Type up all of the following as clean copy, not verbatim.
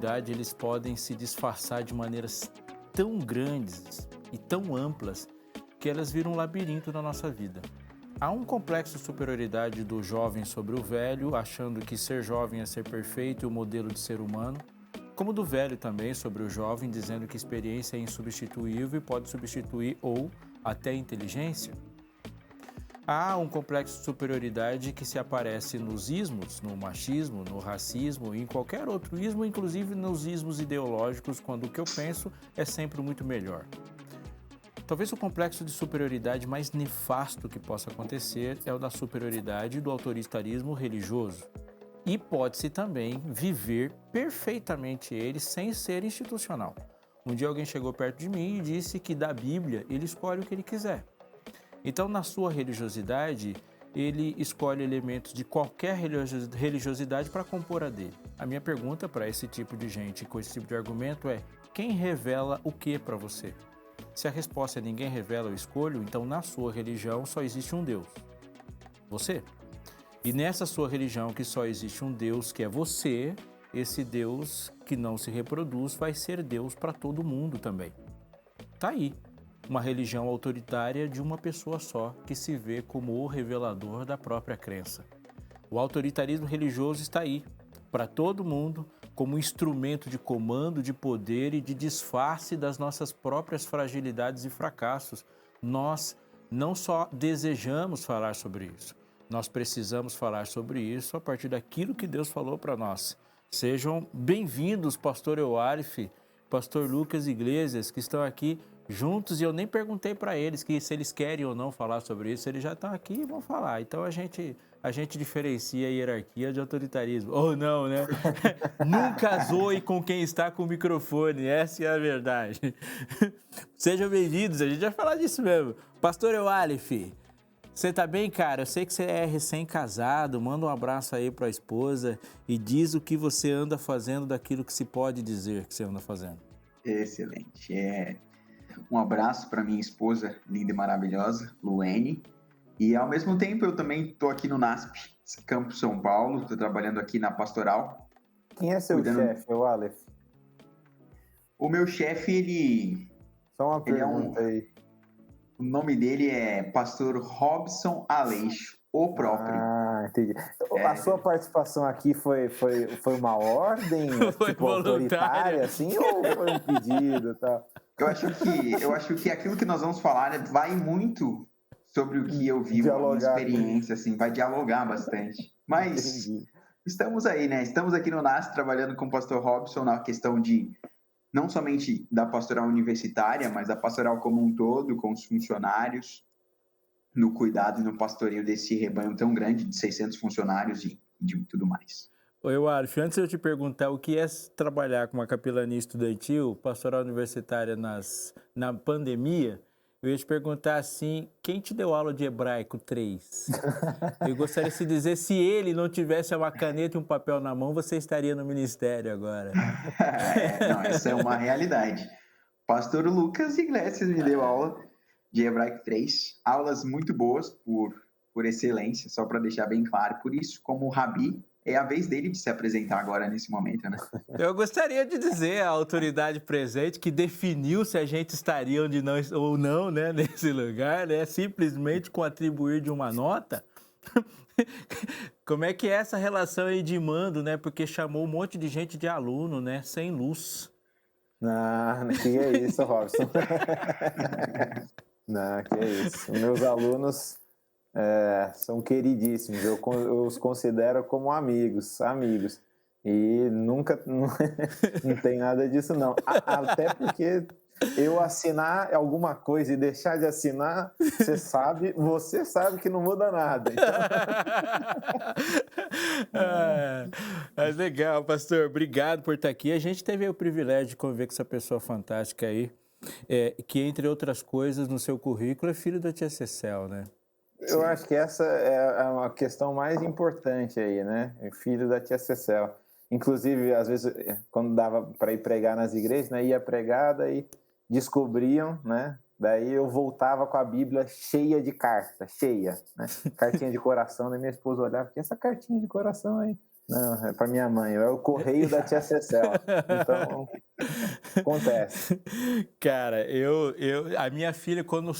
superioridade, eles podem se disfarçar de maneiras tão grandes e tão amplas que elas viram um labirinto na nossa vida. Há um complexo de superioridade do jovem sobre o velho, achando que ser jovem é ser perfeito e o modelo de ser humano, como do velho também sobre o jovem, dizendo que experiência é insubstituível e pode substituir ou até inteligência. Há um complexo de superioridade que se aparece nos ismos, no machismo, no racismo e em qualquer outro ismo, inclusive nos ismos ideológicos, quando o que eu penso é sempre muito melhor. Talvez o complexo de superioridade mais nefasto que possa acontecer é o da superioridade do autoritarismo religioso. E pode-se também viver perfeitamente ele sem ser institucional. Um dia alguém chegou perto de mim e disse que da Bíblia ele escolhe o que ele quiser. Então, na sua religiosidade, ele escolhe elementos de qualquer religiosidade para compor a dele. A minha pergunta para esse tipo de gente com esse tipo de argumento é: quem revela o que para você? Se a resposta é ninguém revela, eu escolho, então na sua religião só existe um Deus, você. E nessa sua religião que só existe um Deus, que é você, esse Deus que não se reproduz vai ser Deus para todo mundo também. Tá aí, uma religião autoritária de uma pessoa só, que se vê como o revelador da própria crença. O autoritarismo religioso está aí, para todo mundo, como instrumento de comando, de poder e de disfarce das nossas próprias fragilidades e fracassos. Nós não só desejamos falar sobre isso, nós precisamos falar sobre isso a partir daquilo que Deus falou para nós. Sejam bem-vindos, pastor Euarif, pastor Lucas Iglesias, que estão aqui juntos, e eu nem perguntei para eles que se eles querem ou não falar sobre isso, eles já estão aqui e vão falar. Então a gente diferencia a hierarquia de autoritarismo. Ou não, né? Nunca zoe com quem está com o microfone, essa é a verdade. Sejam bem-vindos, a gente vai falar disso mesmo. Pastor Euarif, você tá bem, cara? Eu sei que você é recém-casado, manda um abraço aí para a esposa e diz o que você anda fazendo daquilo que se pode dizer que você anda fazendo. Excelente. Um abraço para minha esposa linda e maravilhosa, Luene. E ao mesmo tempo eu também estou aqui no NASP, Campo São Paulo, estou trabalhando aqui na Pastoral. Quem é seu chefe, o Aleph? O meu chefe, Só uma pergunta aí. O nome dele é Pastor Robson Aleixo, o próprio. Ah, entendi. A sua participação aqui foi uma ordem, foi tipo, autoritária, assim, ou foi um pedido e tal? Eu acho que aquilo que nós vamos falar vai muito sobre o que eu vivo, a minha experiência, assim, vai dialogar bastante. Mas estamos aí, né? Estamos aqui no NAS trabalhando com o pastor Robson na questão de não somente da pastoral universitária, mas da pastoral como um todo, com os funcionários, no cuidado e no pastoreio desse rebanho tão grande de 600 funcionários e de tudo mais. Oi, Euarif, antes de eu te perguntar o que é trabalhar com uma capelania estudantil, pastoral universitária na pandemia, eu ia te perguntar assim, quem te deu aula de hebraico 3? Eu gostaria de dizer, se ele não tivesse uma caneta e um papel na mão, você estaria no ministério agora. Não, essa é uma realidade. Pastor Lucas Iglesias me deu aula de hebraico 3, aulas muito boas por excelência, só para deixar bem claro. Por isso, como rabi, é a vez dele de se apresentar agora nesse momento, né? Eu gostaria de dizer à autoridade presente que definiu se a gente estaria onde não, ou não, né, nesse lugar, né, simplesmente com atribuir de uma nota. Como é que é essa relação aí de mando, né? Porque chamou um monte de gente de aluno, né, sem luz. Não, que é isso, Robson. Não, que é isso. Meus alunos são queridíssimos, eu os considero como amigos. E nunca, não tem nada disso, não. Até porque eu assinar alguma coisa e deixar de assinar, você sabe que não muda nada. Então... Mas legal, pastor, obrigado por estar aqui. A gente teve o privilégio de conviver com essa pessoa fantástica aí, que, entre outras coisas, no seu currículo é filho da tia Cecel, né? Eu acho que essa é uma questão mais importante aí, né? Filho da tia Cecel. Inclusive, às vezes, quando dava para ir pregar nas igrejas, né? Ia pregar, daí descobriam, né? Daí eu voltava com a Bíblia cheia de carta, cheia, né? Cartinha de coração, daí minha esposa olhava, que essa cartinha de coração aí? Não, é para minha mãe, é o correio da tia Cecel. Então, acontece. Cara, a minha filha, quando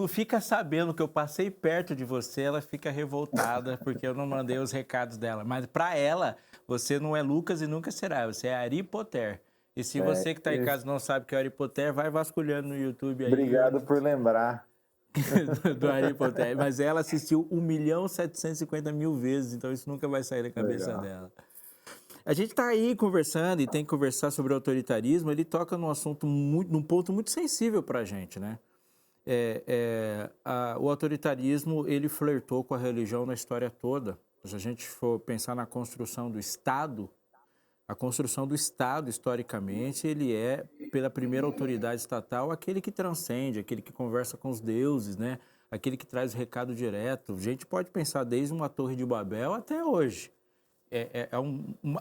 fica sabendo que eu passei perto de você, ela fica revoltada porque eu não mandei os recados dela. Mas para ela, você não é Lucas e nunca será, você é Harry Potter. E se você que está em casa não sabe o que é Harry Potter, vai vasculhando no YouTube aí. Obrigado por lembrar. Do Harry Potter. Mas ela assistiu 1.750.000 vezes, então isso nunca vai sair da cabeça dela. A gente está aí conversando e tem que conversar sobre autoritarismo, ele toca num assunto num ponto muito sensível para a gente, né? O autoritarismo, ele flertou com a religião na história toda. Se a gente for pensar na construção do Estado, a construção do Estado, historicamente, ele é, pela primeira autoridade estatal, aquele que transcende, aquele que conversa com os deuses, né? Aquele que traz o recado direto. A gente pode pensar desde uma Torre de Babel até hoje.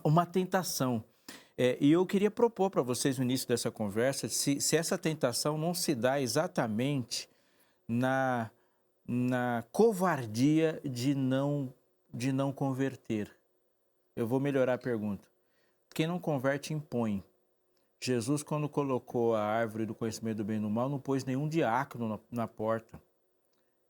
Uma tentação. E eu queria propor para vocês no início dessa conversa se essa tentação não se dá exatamente na covardia de não converter. Eu vou melhorar a pergunta. Quem não converte, impõe. Jesus, quando colocou a árvore do conhecimento do bem e do mal, não pôs nenhum diácono na porta.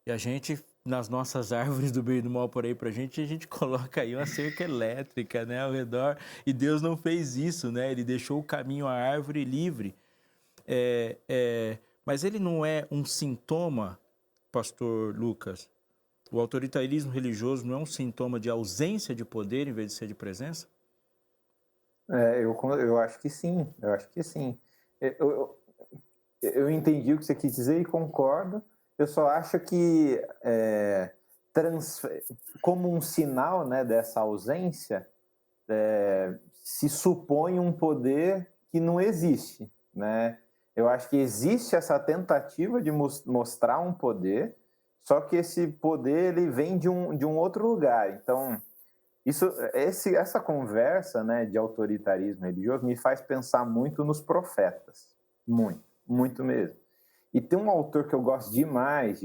E a gente, nas nossas árvores do bem e do mal por aí pra gente, a gente coloca aí uma cerca elétrica, né, ao redor. E Deus não fez isso, né? Ele deixou o caminho à árvore livre. Mas ele não é um sintoma, pastor Lucas? O autoritarismo religioso não é um sintoma de ausência de poder em vez de ser de presença? Eu acho que sim, Eu entendi o que você quis dizer e concordo. Eu só acho que, como um sinal, né, dessa ausência, se supõe um poder que não existe, né? Eu acho que existe essa tentativa de mostrar um poder, só que esse poder ele vem de um outro lugar. Então, essa conversa, né, de autoritarismo religioso me faz pensar muito nos profetas. Muito, muito mesmo. E tem um autor que eu gosto demais,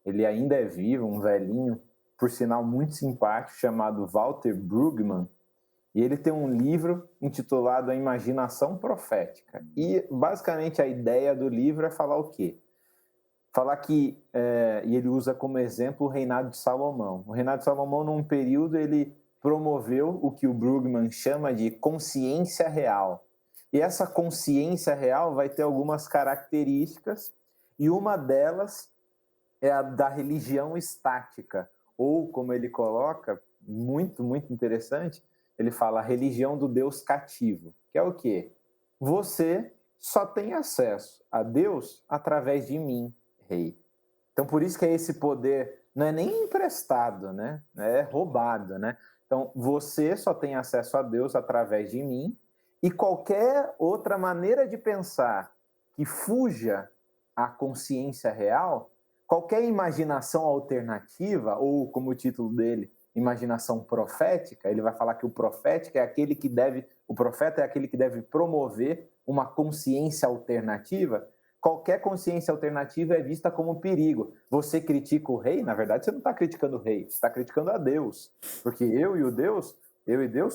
ele ainda é vivo, um velhinho, por sinal muito simpático, chamado Walter Brueggemann, e ele tem um livro intitulado A Imaginação Profética. E, basicamente, a ideia do livro é falar o quê? Falar que, e ele usa como exemplo o reinado de Salomão. O reinado de Salomão, num período, ele promoveu o que o Brueggemann chama de consciência real. E essa consciência real vai ter algumas características, e uma delas é a da religião estática, ou, como ele coloca, muito, muito interessante, ele fala a religião do Deus cativo, que é o quê? Você só tem acesso a Deus através de mim, rei. Então, por isso que é esse poder, não é nem emprestado, né? É roubado, né? Então, você só tem acesso a Deus através de mim, e qualquer outra maneira de pensar que fuja à consciência real, qualquer imaginação alternativa, ou como o título dele, imaginação profética, ele vai falar que o profeta é aquele que deve promover uma consciência alternativa. Qualquer consciência alternativa é vista como um perigo. Você critica o rei, na verdade você não está criticando o rei, você está criticando a Deus, porque eu e Deus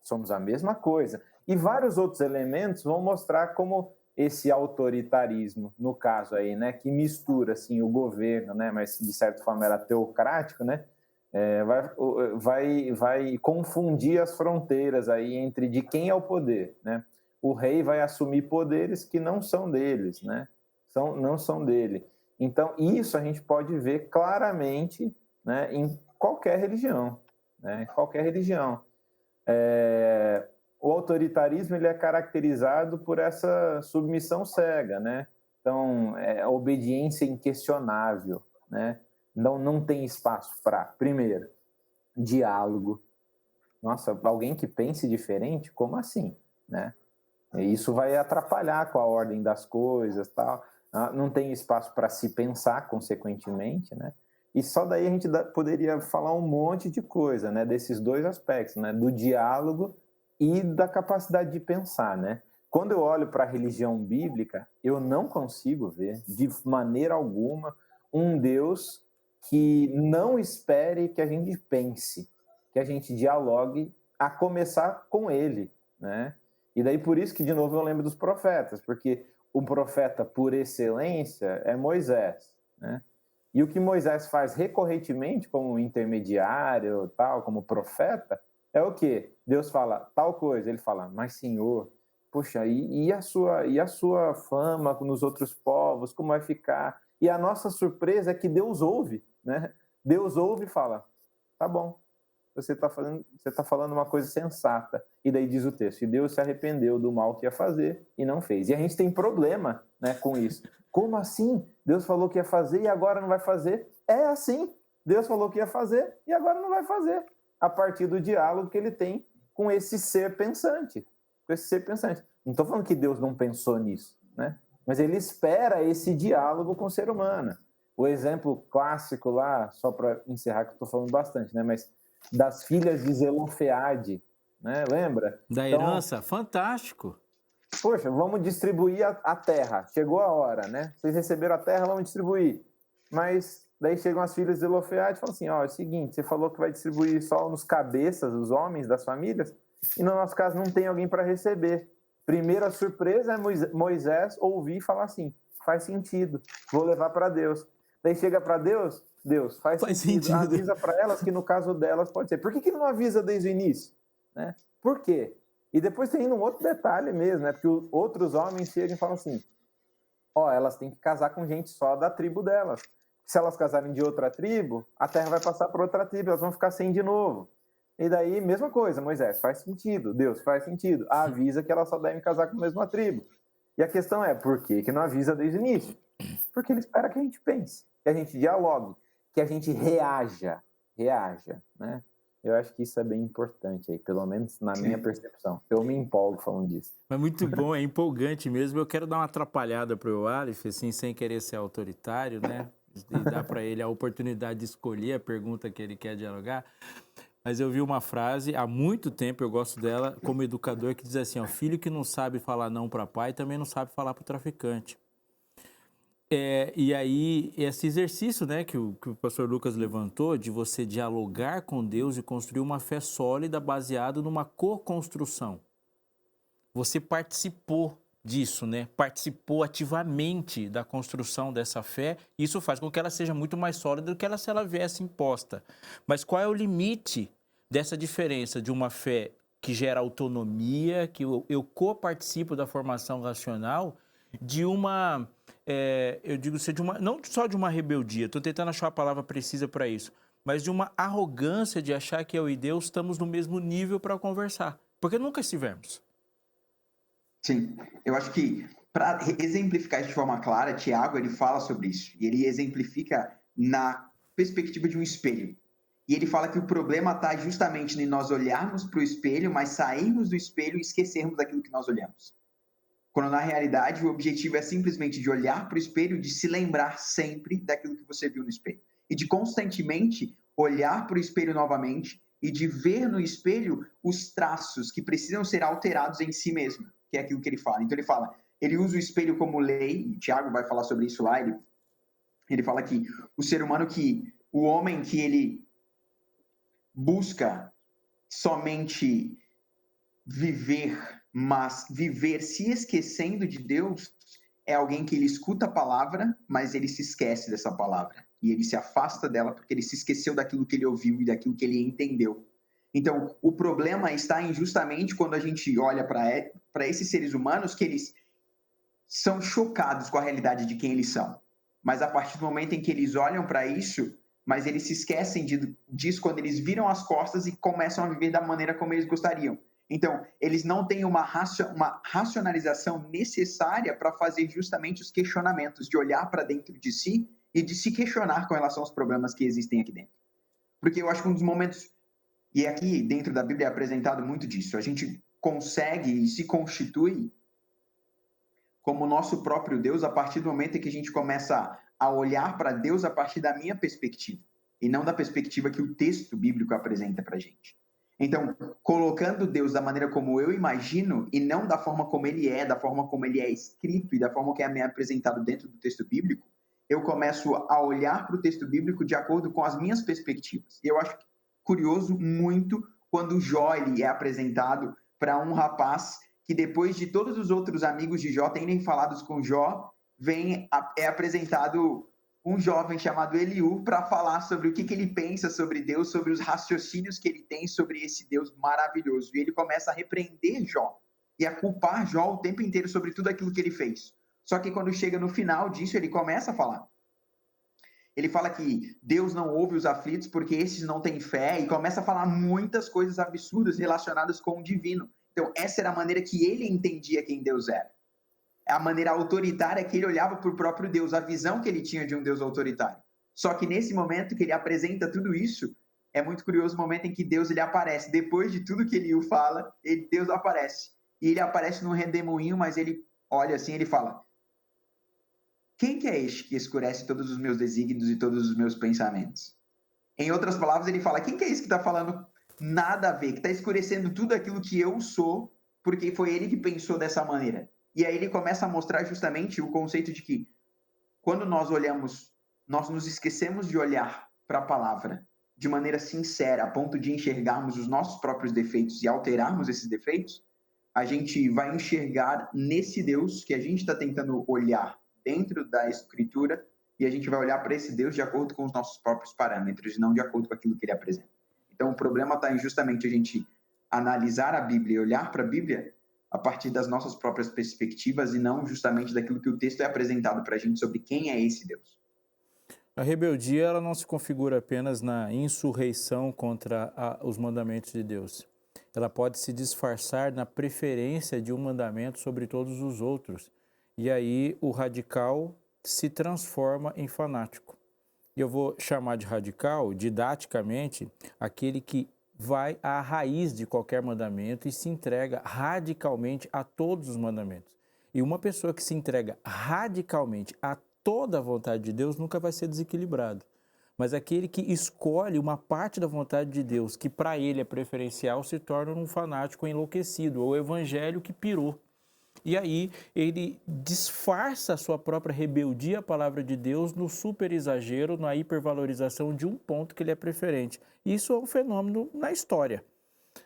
somos a mesma coisa. E vários outros elementos vão mostrar como esse autoritarismo, no caso aí, né, que mistura assim, o governo, né, mas de certa forma era teocrático, né, vai confundir as fronteiras aí entre de quem é o poder, né? O rei vai assumir poderes que não são deles, né? Não são dele. Então, isso a gente pode ver claramente, né, em qualquer religião, né? Qualquer religião. O autoritarismo ele é caracterizado por essa submissão cega, né? Então, a obediência inquestionável, né? Não tem espaço para, primeiro, diálogo. Nossa, alguém que pense diferente? Como assim, né? Isso vai atrapalhar com a ordem das coisas, tal. Não tem espaço para se pensar, consequentemente, né? E só daí a gente poderia falar um monte de coisa, né? Desses dois aspectos, né? Do diálogo e da capacidade de pensar, né? Quando eu olho para a religião bíblica, eu não consigo ver, de maneira alguma, um Deus que não espere que a gente pense. que a gente dialogue, a começar com ele, né? E daí por isso que, de novo, eu lembro dos profetas, porque o profeta por excelência é Moisés, né? E o que Moisés faz recorrentemente como intermediário, tal, como profeta, é o quê? Deus fala tal coisa, ele fala, mas Senhor, poxa, e a sua fama nos outros povos, como vai ficar? E a nossa surpresa é que Deus ouve, né? Deus ouve e fala, tá bom, você está falando uma coisa sensata. E daí diz o texto, e Deus se arrependeu do mal que ia fazer e não fez. E a gente tem problema, né, com isso. Como assim? Deus falou que ia fazer e agora não vai fazer? É assim. Deus falou que ia fazer e agora não vai fazer. A partir do diálogo que ele tem com esse ser pensante. Com esse ser pensante. Não estou falando que Deus não pensou nisso, né? Mas ele espera esse diálogo com o ser humano. O exemplo clássico lá, só para encerrar, que eu estou falando bastante, né? Mas das filhas de Zelofeade, né? Lembra? Da herança, fantástico. Poxa, vamos distribuir a terra. Chegou a hora, né? Vocês receberam a terra, vamos distribuir. Mas daí chegam as filhas de Zelofeade e falam assim, ó, é o seguinte, você falou que vai distribuir só nos cabeças, os homens das famílias, e no nosso caso não tem alguém para receber. Primeira surpresa é Moisés ouvir e falar assim, faz sentido, vou levar para Deus. Daí chega para Deus, Deus, faz sentido. Avisa para elas que no caso delas pode ser. Por que não avisa desde o início? Né? Por quê? E depois tem um outro detalhe mesmo, né? Porque outros homens chegam e falam assim, ó, elas têm que casar com gente só da tribo delas. Se elas casarem de outra tribo, a terra vai passar para outra tribo, elas vão ficar sem de novo. E daí, mesma coisa, Moisés, faz sentido, Deus, faz sentido. Avisa que elas só devem casar com a mesma tribo. E a questão é, por que não avisa desde o início? Porque ele espera que a gente pense, que a gente dialogue, que a gente reaja, né? Eu acho que isso é bem importante aí, pelo menos na minha percepção. Eu me empolgo falando disso. Mas muito bom, é empolgante mesmo. Eu quero dar uma atrapalhada para o Aleph, assim, sem querer ser autoritário, né? E dar para ele a oportunidade de escolher a pergunta que ele quer dialogar. Mas eu vi uma frase, há muito tempo, eu gosto dela, como educador, que diz assim, ó, filho que não sabe falar não para pai, também não sabe falar para o traficante. E aí, esse exercício, né, que o pastor Lucas levantou, de você dialogar com Deus e construir uma fé sólida baseada numa co-construção. Você participou disso, né? Participou ativamente da construção dessa fé. Isso faz com que ela seja muito mais sólida do que se ela viesse imposta. Mas qual é o limite dessa diferença de uma fé que gera autonomia, que eu co-participo da formação racional, de uma, eu digo, não só de uma rebeldia, estou tentando achar a palavra precisa para isso, mas de uma arrogância de achar que eu e Deus estamos no mesmo nível para conversar, porque nunca estivemos. Sim, eu acho que para exemplificar isso de forma clara, Tiago ele fala sobre isso, e ele exemplifica na perspectiva de um espelho. E ele fala que o problema está justamente em nós olharmos para o espelho, mas sairmos do espelho e esquecermos daquilo que nós olhamos. Quando, na realidade, o objetivo é simplesmente de olhar para o espelho, de se lembrar sempre daquilo que você viu no espelho. E de constantemente olhar para o espelho novamente e de ver no espelho os traços que precisam ser alterados em si mesmo, que é aquilo que ele fala. Então, ele usa o espelho como lei, e Tiago vai falar sobre isso lá, ele fala que o ser humano, o homem que ele busca somente viver, mas viver se esquecendo de Deus, é alguém que ele escuta a palavra, mas ele se esquece dessa palavra. E ele se afasta dela porque ele se esqueceu daquilo que ele ouviu e daquilo que ele entendeu. Então, o problema está justamente quando a gente olha para esses seres humanos, que eles são chocados com a realidade de quem eles são. Mas a partir do momento em que eles olham para isso, mas eles se esquecem disso quando eles viram as costas e começam a viver da maneira como eles gostariam. Então, eles não têm uma racionalização necessária para fazer justamente os questionamentos, de olhar para dentro de si e de se questionar com relação aos problemas que existem aqui dentro. Porque eu acho que um dos momentos, e aqui dentro da Bíblia é apresentado muito disso, a gente consegue e se constitui como nosso próprio Deus a partir do momento em que a gente começa a olhar para Deus a partir da minha perspectiva, e não da perspectiva que o texto bíblico apresenta para a gente. Então, colocando Deus da maneira como eu imagino, e não da forma como ele é, da forma como ele é escrito e da forma que é me apresentado dentro do texto bíblico, eu começo a olhar para o texto bíblico de acordo com as minhas perspectivas. E eu acho que curioso muito quando Jó ele é apresentado para um rapaz que depois de todos os outros amigos de Jó terem falados com Jó, é apresentado um jovem chamado Eliú para falar sobre o que ele pensa sobre Deus, sobre os raciocínios que ele tem sobre esse Deus maravilhoso. E ele começa a repreender Jó e a culpar Jó o tempo inteiro sobre tudo aquilo que ele fez. Só que quando chega no final disso, ele começa a falar. Ele fala que Deus não ouve os aflitos porque esses não têm fé, e começa a falar muitas coisas absurdas relacionadas com o divino. Então, essa era a maneira que ele entendia quem Deus era. É a maneira autoritária que ele olhava para o próprio Deus, a visão que ele tinha de um Deus autoritário. Só que nesse momento que ele apresenta tudo isso, é muito curioso o momento em que Deus ele aparece. Depois de tudo que Eliú fala, Deus aparece. E ele aparece num redemoinho, mas ele olha assim, ele fala: quem que é este que escurece todos os meus desígnios e todos os meus pensamentos? Em outras palavras, ele fala: quem que é esse que está falando nada a ver, que está escurecendo tudo aquilo que eu sou, porque foi ele que pensou dessa maneira? E aí ele começa a mostrar justamente o conceito de que quando nós olhamos, nós nos esquecemos de olhar para a palavra de maneira sincera, a ponto de enxergarmos os nossos próprios defeitos e alterarmos esses defeitos, a gente vai enxergar nesse Deus que a gente está tentando olhar dentro da Escritura, e a gente vai olhar para esse Deus de acordo com os nossos próprios parâmetros, e não de acordo com aquilo que ele apresenta. Então, o problema está em justamente a gente analisar a Bíblia e olhar para a Bíblia a partir das nossas próprias perspectivas e não justamente daquilo que o texto é apresentado para a gente sobre quem é esse Deus. A rebeldia ela não se configura apenas na insurreição contra os mandamentos de Deus. Ela pode se disfarçar na preferência de um mandamento sobre todos os outros. E aí o radical se transforma em fanático. E eu vou chamar de radical, didaticamente, aquele que vai à raiz de qualquer mandamento e se entrega radicalmente a todos os mandamentos. E uma pessoa que se entrega radicalmente a toda a vontade de Deus nunca vai ser desequilibrado. Mas aquele que escolhe uma parte da vontade de Deus que para ele é preferencial se torna um fanático enlouquecido, ou evangelho que pirou. E aí ele disfarça a sua própria rebeldia à palavra de Deus no super exagero, na hipervalorização de um ponto que ele é preferente. Isso é um fenômeno na história,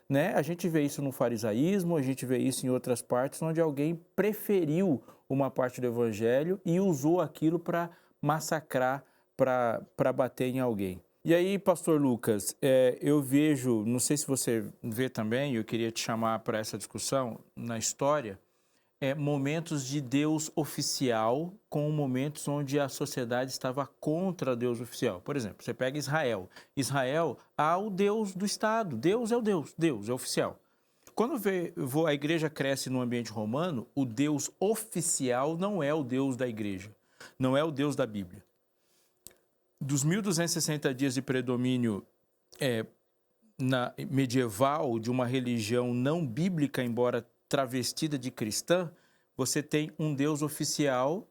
né? A gente vê isso no farisaísmo, a gente vê isso em outras partes, onde alguém preferiu uma parte do evangelho e usou aquilo para massacrar, para bater em alguém. E aí, pastor Lucas, eu vejo, não sei se você vê também, eu queria te chamar para essa discussão, na história, momentos de Deus oficial com momentos onde a sociedade estava contra Deus oficial. Por exemplo, você pega Israel. Israel há o Deus do Estado. Deus é o Deus. Deus é oficial. Quando a igreja cresce no ambiente romano, o Deus oficial não é o Deus da igreja. Não é o Deus da Bíblia. Dos 1260 dias de predomínio medieval de uma religião não bíblica, embora travestida de cristã, você tem um Deus oficial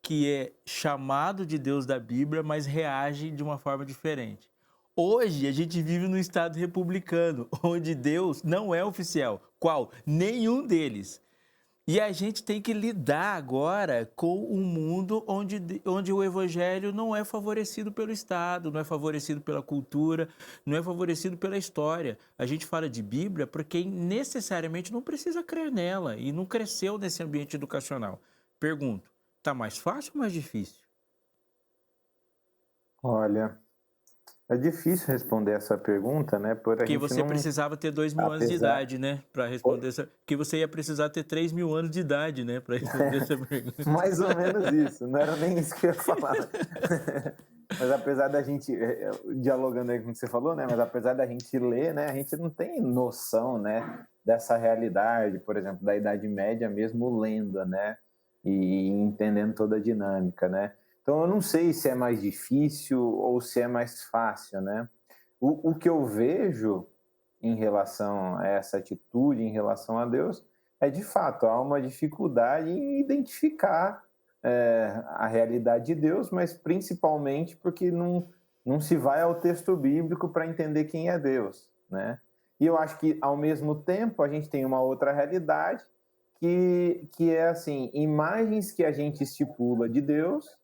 que é chamado de Deus da Bíblia, mas reage de uma forma diferente. Hoje a gente vive num estado republicano, onde Deus não é oficial. Qual? Nenhum deles. E a gente tem que lidar agora com um mundo onde o evangelho não é favorecido pelo Estado, não é favorecido pela cultura, não é favorecido pela história. A gente fala de Bíblia para quem necessariamente não precisa crer nela e não cresceu nesse ambiente educacional. Pergunto, está mais fácil ou mais difícil? Olha, é difícil responder essa pergunta, né? Porque você precisava ter 2.000 anos de idade, né? Para responder essa. Porque você ia precisar ter 3.000 anos de idade, né? Para responder essa pergunta. Mais ou menos isso. Não era nem isso que eu ia falar. Mas apesar da gente, dialogando aí com o que você falou, né? Mas apesar da gente ler, né? A gente não tem noção, né? Dessa realidade, por exemplo, da Idade Média mesmo lendo, né? E entendendo toda a dinâmica, né? Então eu não sei se é mais difícil ou se é mais fácil, né? O que eu vejo em relação a essa atitude, em relação a Deus, é de fato, há uma dificuldade em identificar a realidade de Deus, mas principalmente porque não se vai ao texto bíblico para entender quem é Deus, né? E eu acho que, ao mesmo tempo, a gente tem uma outra realidade que é, assim, imagens que a gente estipula de Deus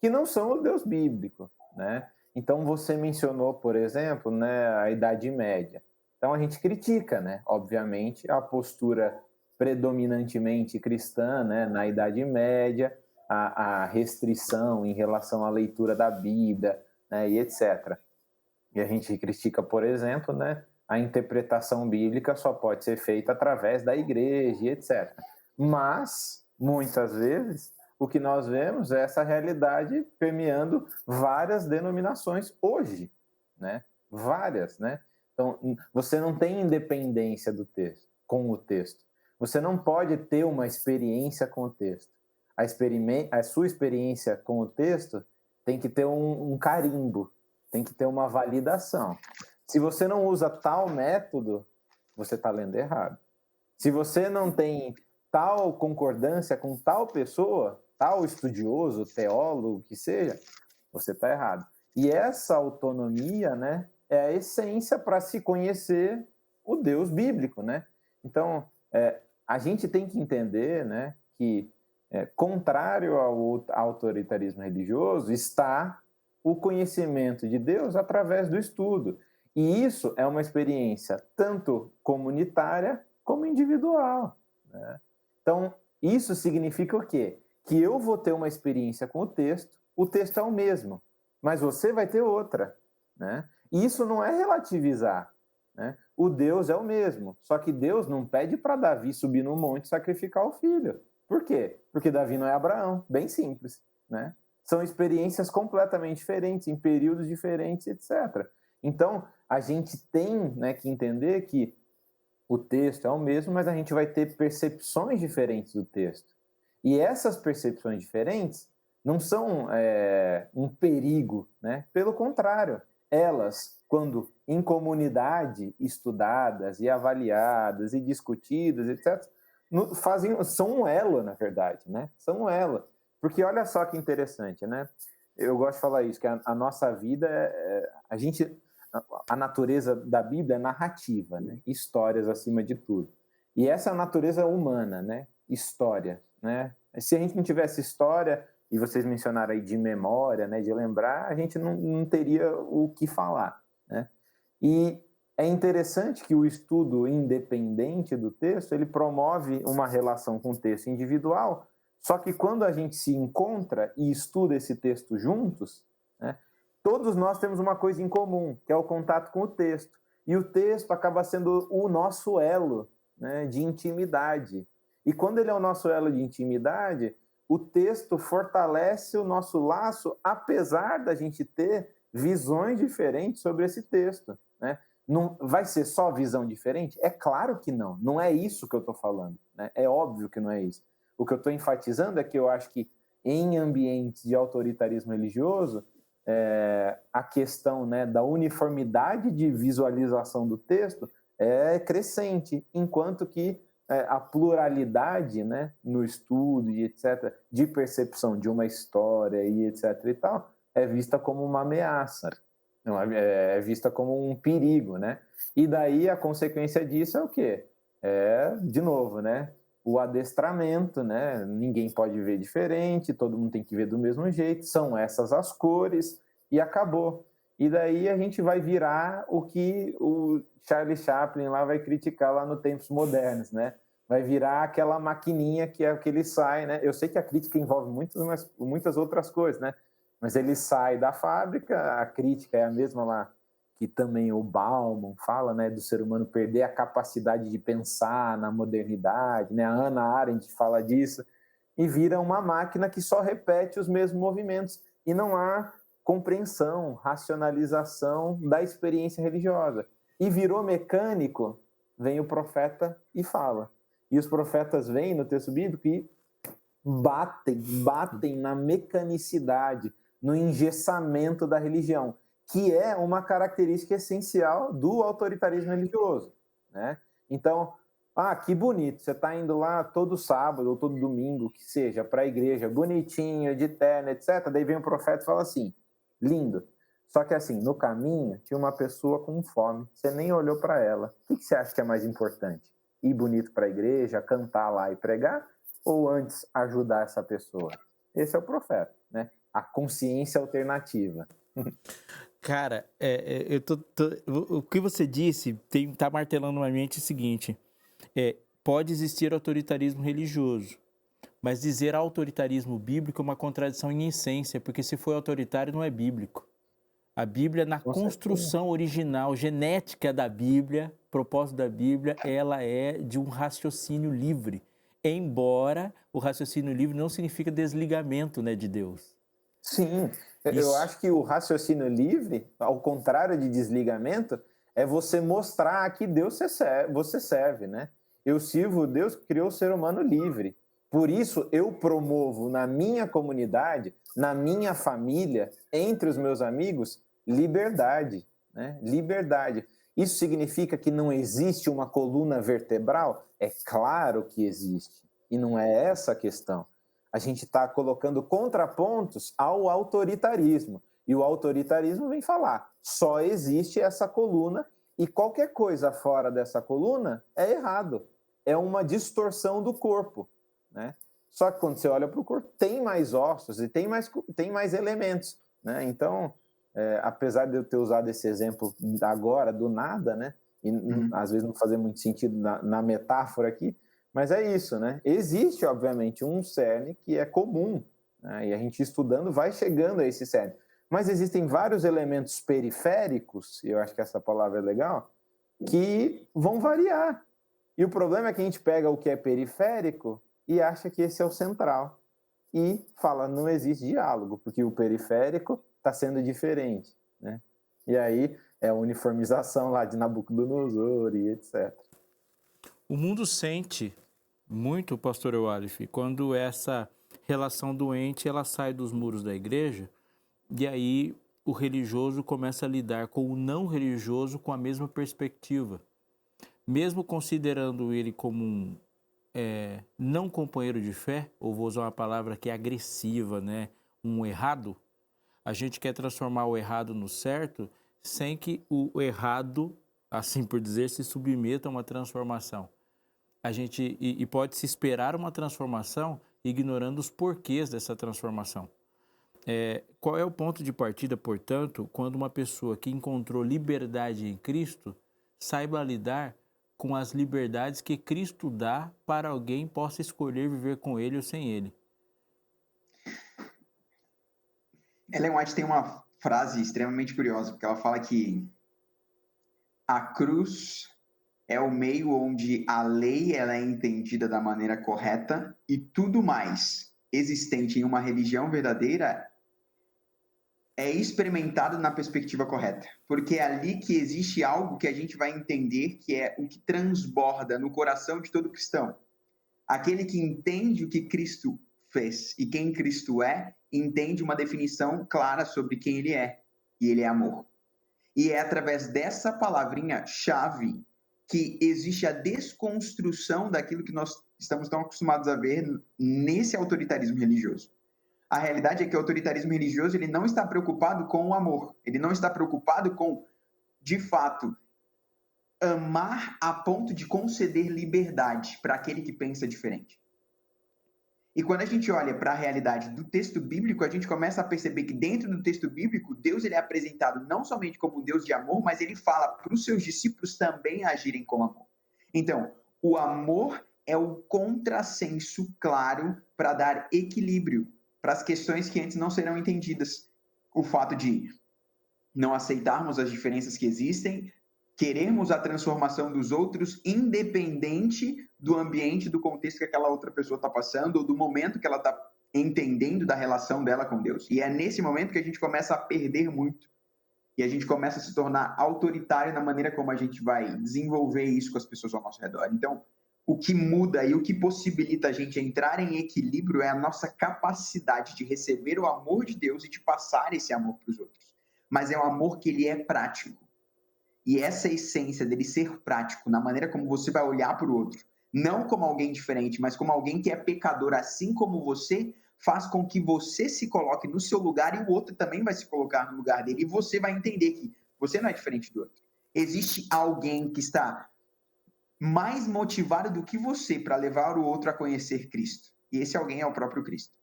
que não são o Deus bíblico, né? Então, você mencionou, por exemplo, né, a Idade Média. Então, a gente critica, né, obviamente, a postura predominantemente cristã, né, na Idade Média, a restrição em relação à leitura da Bíblia, né, e etc. E a gente critica, por exemplo, né, a interpretação bíblica só pode ser feita através da igreja, e etc. Mas, muitas vezes, o que nós vemos é essa realidade permeando várias denominações hoje, né? Várias, né? Então, você não tem independência do texto, com o texto. Você não pode ter uma experiência com o texto. A sua experiência com o texto tem que ter um carimbo, tem que ter uma validação. Se você não usa tal método, você está lendo errado. Se você não tem tal concordância com tal pessoa, tal estudioso, teólogo, que seja, você está errado. E essa autonomia, né, é a essência para se conhecer o Deus bíblico, né? Então, a gente tem que entender, né, que contrário ao autoritarismo religioso está o conhecimento de Deus através do estudo. E isso é uma experiência tanto comunitária como individual, né? Então, isso significa o quê? Que eu vou ter uma experiência com o texto é o mesmo, mas você vai ter outra, né? E isso não é relativizar, né? O Deus é o mesmo, só que Deus não pede para Davi subir no monte e sacrificar o filho. Por quê? Porque Davi não é Abraão, bem simples, né? São experiências completamente diferentes, em períodos diferentes, etc. Então, a gente tem, né, que entender que o texto é o mesmo, mas a gente vai ter percepções diferentes do texto. E essas percepções diferentes não são um perigo, né? Pelo contrário, elas, quando em comunidade estudadas e avaliadas e discutidas, etc., são um elo, na verdade, né? São um elo. Porque olha só que interessante, né? Eu gosto de falar isso, que a nossa vida, a natureza da Bíblia é narrativa, né? Histórias acima de tudo. E essa é a natureza humana, né? História, né? Se a gente não tivesse história, e vocês mencionaram aí de memória, né? De lembrar, a gente não teria o que falar, né? E é interessante que o estudo independente do texto, ele promove uma relação com o texto individual, só que quando a gente se encontra e estuda esse texto juntos, né, todos nós temos uma coisa em comum, que é o contato com o texto. E o texto acaba sendo o nosso elo, né, de intimidade. E quando ele é o nosso elo de intimidade, o texto fortalece o nosso laço, apesar da gente ter visões diferentes sobre esse texto, né? Não vai ser só visão diferente? É claro que não. Não é isso que eu estou falando, né? É óbvio que não é isso. O que eu estou enfatizando é que eu acho que em ambientes de autoritarismo religioso, a questão, né, da uniformidade de visualização do texto é crescente, enquanto que a pluralidade, né, no estudo e etc., de percepção de uma história e etc. e tal, é vista como uma ameaça, é vista como um perigo, né? E daí a consequência disso é o quê? De novo, né? O adestramento, né? Ninguém pode ver diferente, todo mundo tem que ver do mesmo jeito, são essas as cores, e acabou. E daí a gente vai virar o que o Charlie Chaplin lá vai criticar lá no Tempos Modernos, né? Vai virar aquela maquininha que é que ele sai, né? Eu sei que a crítica envolve muitas outras coisas, né? Mas ele sai da fábrica, a crítica é a mesma lá que também o Bauman fala, né, do ser humano perder a capacidade de pensar na modernidade, né? A Hannah Arendt fala disso, e vira uma máquina que só repete os mesmos movimentos e não há compreensão, racionalização da experiência religiosa. E virou mecânico, vem o profeta e fala. E os profetas vêm no texto bíblico e batem na mecanicidade, no engessamento da religião, que é uma característica essencial do autoritarismo religioso, né? Então, que bonito, você está indo lá todo sábado ou todo domingo, que seja, para a igreja, bonitinho, de terno, etc. Daí vem o profeta e fala assim, lindo. Só que assim, no caminho, tinha uma pessoa com fome, você nem olhou para ela. O que você acha que é mais importante? Ir bonito para a igreja, cantar lá e pregar? Ou antes ajudar essa pessoa? Esse é o profeta, né? A consciência alternativa. Cara, o que você disse tá martelando na mente o seguinte: pode existir autoritarismo religioso, mas dizer autoritarismo bíblico é uma contradição em essência, porque se for autoritário não é bíblico. A Bíblia, na construção original, genética da Bíblia, propósito da Bíblia, ela é de um raciocínio livre, embora o raciocínio livre não significa desligamento, né, de Deus. Sim, eu acho que o raciocínio livre, ao contrário de desligamento, é você mostrar a que Deus você serve, né? Eu sirvo Deus que criou o ser humano livre. Por isso, eu promovo na minha comunidade, na minha família, entre os meus amigos, liberdade, né? Liberdade. Isso significa que não existe uma coluna vertebral? É claro que existe. E não é essa a questão. A gente está colocando contrapontos ao autoritarismo. E o autoritarismo vem falar, só existe essa coluna e qualquer coisa fora dessa coluna é errado. É uma distorção do corpo, né? Só que quando você olha para o corpo, tem mais ossos e tem mais elementos, né? Então, apesar de eu ter usado esse exemplo agora, do nada, né? E às vezes não fazer muito sentido na metáfora aqui, mas é isso, né? Existe, obviamente, um cerne que é comum, né? E a gente estudando vai chegando a esse cerne. Mas existem vários elementos periféricos, e eu acho que essa palavra é legal, que vão variar. E o problema é que a gente pega o que é periférico e acha que esse é o central. E fala, não existe diálogo, porque o periférico está sendo diferente, né? E aí é a uniformização lá de Nabucodonosor e etc. O mundo sente muito, pastor Walif, quando essa relação doente ela sai dos muros da igreja e aí o religioso começa a lidar com o não religioso com a mesma perspectiva. Mesmo considerando ele como um não companheiro de fé, ou vou usar uma palavra que é agressiva, né? Um errado, a gente quer transformar o errado no certo sem que o errado, assim por dizer, se submeta a uma transformação. A gente e pode se esperar uma transformação ignorando os porquês dessa transformação. Qual é o ponto de partida, portanto, quando uma pessoa que encontrou liberdade em Cristo saiba lidar com as liberdades que Cristo dá para alguém possa escolher viver com Ele ou sem Ele? Ellen White tem uma frase extremamente curiosa, porque ela fala que a cruz é o meio onde a lei ela é entendida da maneira correta e tudo mais existente em uma religião verdadeira é experimentado na perspectiva correta, porque é ali que existe algo que a gente vai entender que é o que transborda no coração de todo cristão. Aquele que entende o que Cristo fez e quem Cristo é, entende uma definição clara sobre quem ele é, e ele é amor. E é através dessa palavrinha-chave que existe a desconstrução daquilo que nós estamos tão acostumados a ver nesse autoritarismo religioso. A realidade é que o autoritarismo religioso ele não está preocupado com o amor, ele não está preocupado com, de fato, amar a ponto de conceder liberdade para aquele que pensa diferente. E quando a gente olha para a realidade do texto bíblico, a gente começa a perceber que dentro do texto bíblico, Deus ele é apresentado não somente como um Deus de amor, mas ele fala para os seus discípulos também agirem com amor. Então, o amor é o contrassenso claro para dar equilíbrio para as questões que antes não serão entendidas. O fato de não aceitarmos as diferenças que existem, queremos a transformação dos outros independente do ambiente, do contexto que aquela outra pessoa está passando ou do momento que ela está entendendo da relação dela com Deus. E é nesse momento que a gente começa a perder muito e a gente começa a se tornar autoritário na maneira como a gente vai desenvolver isso com as pessoas ao nosso redor. Então, o que muda e o que possibilita a gente entrar em equilíbrio é a nossa capacidade de receber o amor de Deus e de passar esse amor para os outros. Mas é um amor que ele é prático. E essa essência dele ser prático, na maneira como você vai olhar para o outro, não como alguém diferente, mas como alguém que é pecador assim como você, faz com que você se coloque no seu lugar e o outro também vai se colocar no lugar dele. E você vai entender que você não é diferente do outro. Existe alguém que está mais motivado do que você para levar o outro a conhecer Cristo. E esse alguém é o próprio Cristo.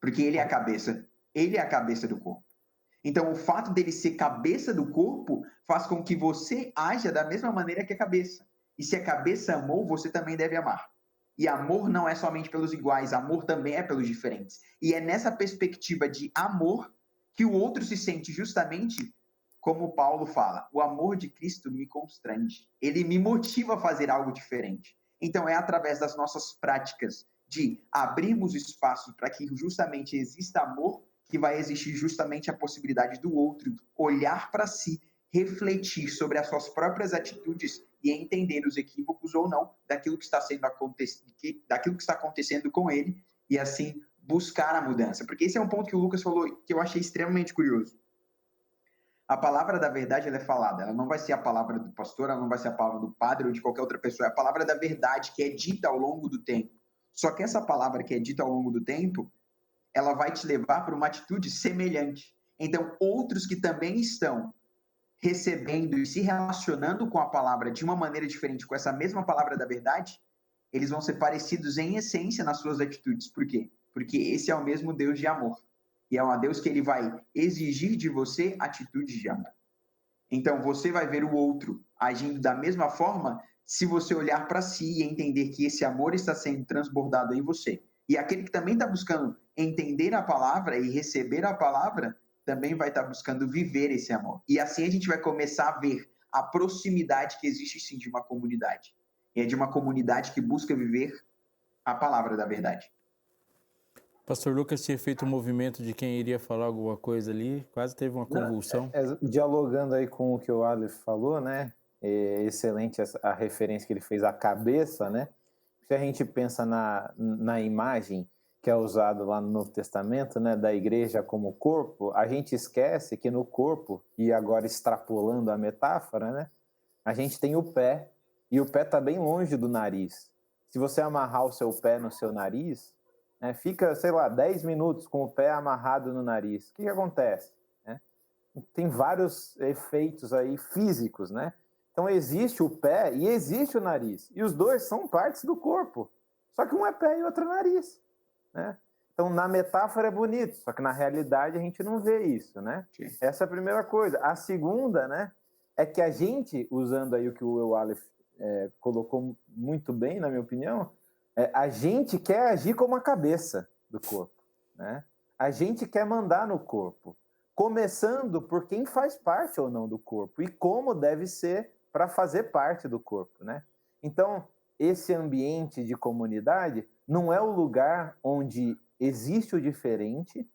Porque ele é a cabeça do corpo. Então, o fato dele ser cabeça do corpo faz com que você haja da mesma maneira que a cabeça. E se a cabeça amou, você também deve amar. E amor não é somente pelos iguais, amor também é pelos diferentes. E é nessa perspectiva de amor que o outro se sente justamente como Paulo fala, o amor de Cristo me constrange. Ele me motiva a fazer algo diferente. Então, é através das nossas práticas de abrirmos espaço para que justamente exista amor, que vai existir justamente a possibilidade do outro olhar para si, refletir sobre as suas próprias atitudes e entender os equívocos ou não daquilo que está acontecendo com ele e assim buscar a mudança. Porque esse é um ponto que o Lucas falou que eu achei extremamente curioso. A palavra da verdade ela é falada, ela não vai ser a palavra do pastor, ela não vai ser a palavra do padre ou de qualquer outra pessoa, é a palavra da verdade que é dita ao longo do tempo. Só que essa palavra que é dita ao longo do tempo, ela vai te levar para uma atitude semelhante. Então, outros que também estão recebendo e se relacionando com a palavra de uma maneira diferente, com essa mesma palavra da verdade, eles vão ser parecidos em essência nas suas atitudes. Por quê? Porque esse é o mesmo Deus de amor. E é um Deus que ele vai exigir de você atitudes de amor. Então, você vai ver o outro agindo da mesma forma se você olhar para si e entender que esse amor está sendo transbordado em você. E aquele que também está buscando entender a palavra e receber a palavra, também vai estar buscando viver esse amor. E assim a gente vai começar a ver a proximidade que existe sim de uma comunidade. E é de uma comunidade que busca viver a palavra da verdade. Pastor Lucas tinha feito um movimento de quem iria falar alguma coisa ali, quase teve uma convulsão. Dialogando aí com o que o Aleph falou, né? É excelente a referência que ele fez à cabeça, né? Se a gente pensa na imagem que é usada lá no Novo Testamento, né, da igreja como corpo, a gente esquece que no corpo, e agora extrapolando a metáfora, né, a gente tem o pé, e o pé está bem longe do nariz. Se você amarrar o seu pé no seu nariz, né, fica, sei lá, 10 minutos com o pé amarrado no nariz. O que acontece? Né? Tem vários efeitos aí físicos, né? Então existe o pé e existe o nariz. E os dois são partes do corpo. Só que um é pé e outro é nariz. Né? Então na metáfora é bonito, só que na realidade a gente não vê isso, né? Sim. Essa é a primeira coisa. A segunda, né, é que a gente, usando aí o que o Aleph colocou muito bem, na minha opinião, a gente quer agir como a cabeça do corpo, né? A gente quer mandar no corpo, começando por quem faz parte ou não do corpo e como deve ser para fazer parte do corpo, né? Então, esse ambiente de comunidade não é o lugar onde existe o diferente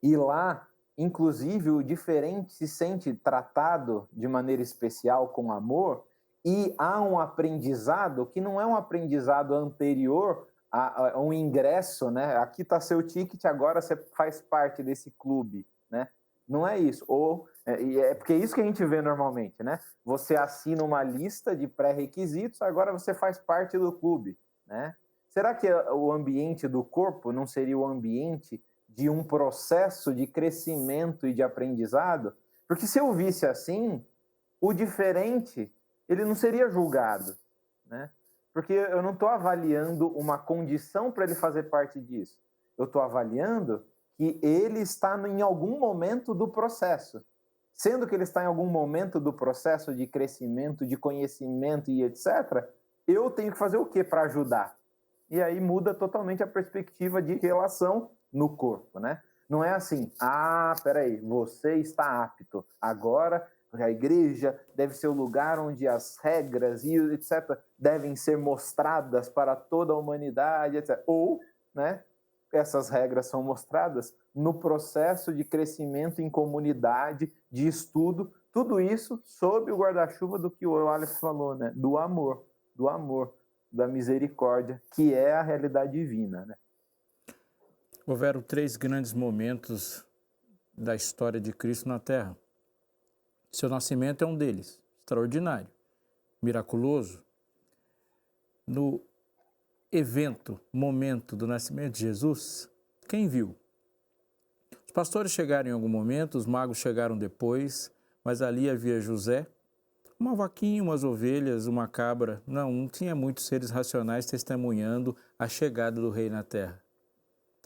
e lá, inclusive, o diferente se sente tratado de maneira especial com amor e há um aprendizado que não é um aprendizado anterior a um ingresso, né? Aqui está seu ticket, agora você faz parte desse clube, né? Não é isso. Porque é isso que a gente vê normalmente, né? Você assina uma lista de pré-requisitos, agora você faz parte do clube, né? Será que o ambiente do corpo não seria o ambiente de um processo de crescimento e de aprendizado? Porque se eu visse assim, o diferente, ele não seria julgado, né? Porque eu não estou avaliando uma condição para ele fazer parte disso. Eu estou avaliando que ele está em algum momento do processo. Sendo que ele está em algum momento do processo de crescimento, de conhecimento e etc., eu tenho que fazer o quê para ajudar? E aí muda totalmente a perspectiva de relação no corpo, né? Não é assim, peraí, você está apto. Agora, a igreja deve ser o lugar onde as regras e etc. devem ser mostradas para toda a humanidade, etc. Ou, né, essas regras são mostradas no processo de crescimento em comunidade, de estudo, tudo isso sob o guarda-chuva do que o Aleph falou, né? Do amor, da misericórdia, que é a realidade divina, né? Houveram 3 grandes momentos da história de Cristo na Terra. Seu nascimento é um deles, extraordinário, miraculoso. No momento do nascimento de Jesus, quem viu? Os pastores chegaram em algum momento, os magos chegaram depois, mas ali havia José, uma vaquinha, umas ovelhas, uma cabra. Não tinha muitos seres racionais testemunhando a chegada do rei na terra.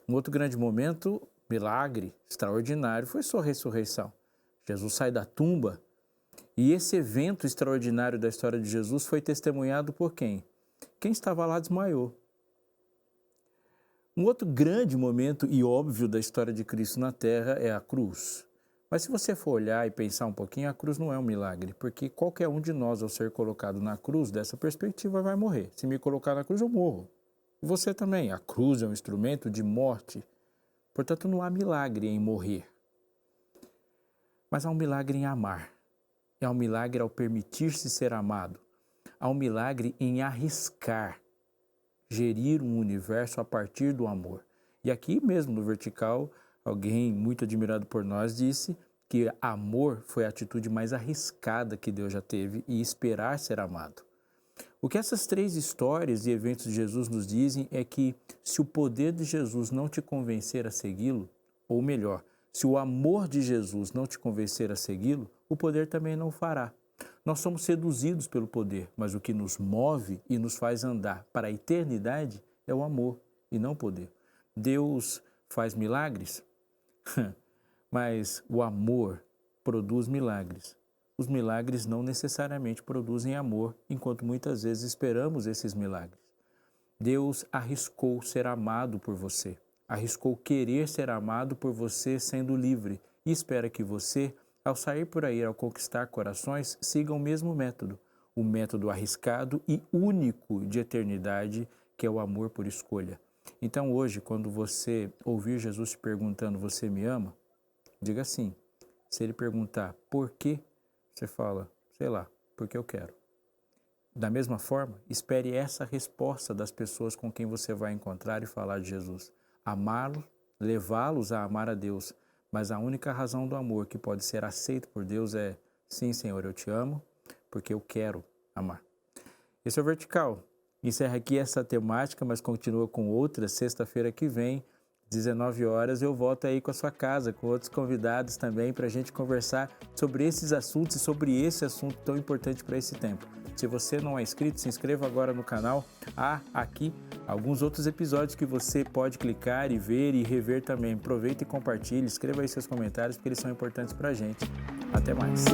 Um outro grande momento, milagre extraordinário, foi sua ressurreição. Jesus sai da tumba e esse evento extraordinário da história de Jesus foi testemunhado por quem? Quem estava lá desmaiou. Um outro grande momento e óbvio da história de Cristo na Terra é a cruz. Mas se você for olhar e pensar um pouquinho, a cruz não é um milagre, porque qualquer um de nós, ao ser colocado na cruz, dessa perspectiva, vai morrer. Se me colocar na cruz, eu morro. E você também. A cruz é um instrumento de morte. Portanto, não há milagre em morrer. Mas há um milagre em amar. Há um milagre ao permitir-se ser amado. Há um milagre em arriscar, gerir um universo a partir do amor. E aqui mesmo no Vertical, alguém muito admirado por nós disse que amor foi a atitude mais arriscada que Deus já teve e esperar ser amado. O que essas 3 histórias e eventos de Jesus nos dizem é que se o poder de Jesus não te convencer a segui-lo, ou melhor, se o amor de Jesus não te convencer a segui-lo, o poder também não o fará. Nós somos seduzidos pelo poder, mas o que nos move e nos faz andar para a eternidade é o amor e não o poder. Deus faz milagres, mas o amor produz milagres. Os milagres não necessariamente produzem amor, enquanto muitas vezes esperamos esses milagres. Deus arriscou ser amado por você, arriscou querer ser amado por você sendo livre e espera que você, ao sair por aí, ao conquistar corações, siga o mesmo método, o método arriscado e único de eternidade, que é o amor por escolha. Então hoje, quando você ouvir Jesus te perguntando, você me ama? Diga assim. Se ele perguntar por quê, você fala, sei lá, porque eu quero. Da mesma forma, espere essa resposta das pessoas com quem você vai encontrar e falar de Jesus. Amá-lo, levá-los a amar a Deus, mas a única razão do amor que pode ser aceito por Deus é, sim, Senhor, eu te amo, porque eu quero amar. Esse é o Vertical. Encerra aqui essa temática, mas continua com outras. Sexta-feira que vem, 19 horas, eu volto aí com a sua casa, com outros convidados também, para a gente conversar sobre esses assuntos e sobre esse assunto tão importante para esse tempo. Se você não é inscrito, se inscreva agora no canal. Há aqui alguns outros episódios que você pode clicar e ver e rever também. Aproveita e compartilhe, escreva aí seus comentários, porque eles são importantes para a gente. Até mais.